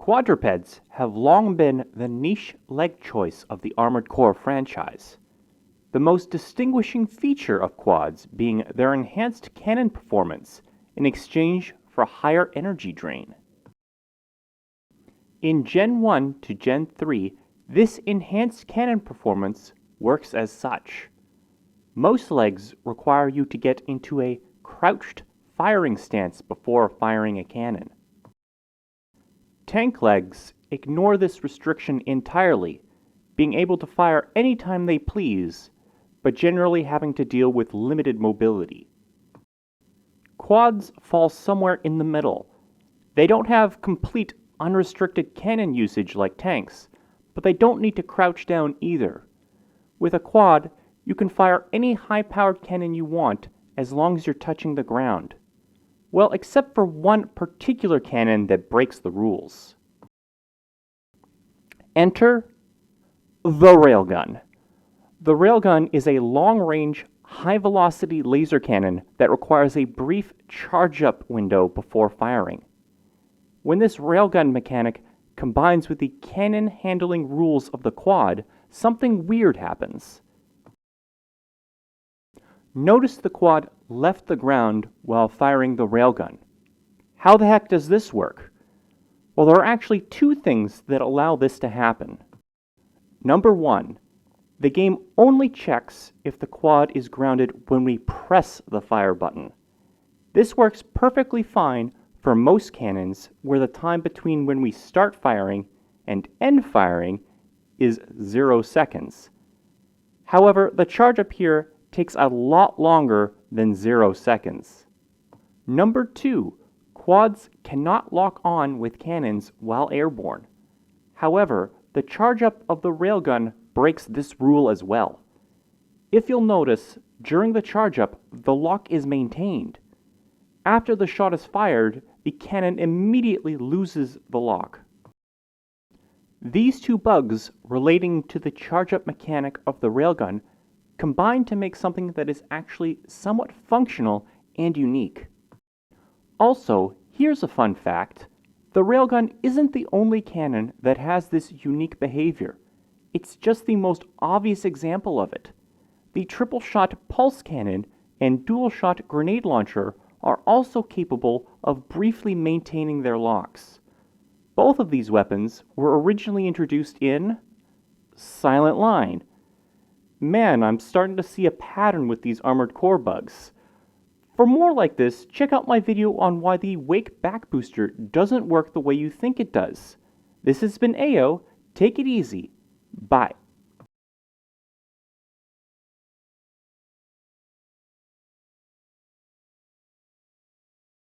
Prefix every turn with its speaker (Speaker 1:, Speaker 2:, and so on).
Speaker 1: Quadrupeds have long been the niche leg choice of the Armored Core franchise, the most distinguishing feature of quads being their enhanced cannon performance in exchange for higher energy drain. In Gen 1 to Gen 3, this enhanced cannon performance works as such. Most legs require you to get into a crouched firing stance before firing a cannon. Tank legs ignore this restriction entirely, being able to fire anytime they please, but generally having to deal with limited mobility. Quads fall somewhere in the middle. They don't have complete unrestricted cannon usage like tanks, but they don't need to crouch down either. With a quad, you can fire any high-powered cannon you want as long as you're touching the ground. Well, except for one particular cannon that breaks the rules. Enter the Railgun. The Railgun is a long-range, high-velocity laser cannon that requires a brief charge-up window before firing. When this Railgun mechanic combines with the cannon handling rules of the quad, something weird happens. Notice the quad left the ground while firing the Railgun. How the heck does this work? Well, there are actually two things that allow this to happen. Number one, the game only checks if the quad is grounded when we press the fire button. This works perfectly fine for most cannons where the time between when we start firing and end firing is 0 seconds. However, the charge up here takes a lot longer than 0 seconds. Number two, quads cannot lock on with cannons while airborne. However, the charge up of the Railgun breaks this rule as well. If you'll notice, during the charge up, the lock is maintained. After the shot is fired, the cannon immediately loses the lock. These two bugs relating to the charge up mechanic of the Railgun combine to make something that is actually somewhat functional and unique. Also, here's a fun fact. The Railgun isn't the only cannon that has this unique behavior. It's just the most obvious example of it. The triple-shot pulse cannon and dual-shot grenade launcher are also capable of briefly maintaining their locks. Both of these weapons were originally introduced in Silent Line. Man, I'm starting to see a pattern with these Armored Core bugs. For more like this, check out my video on why the Wake Back Booster doesn't work the way you think it does. This has been Ayo. Take it easy. Bye.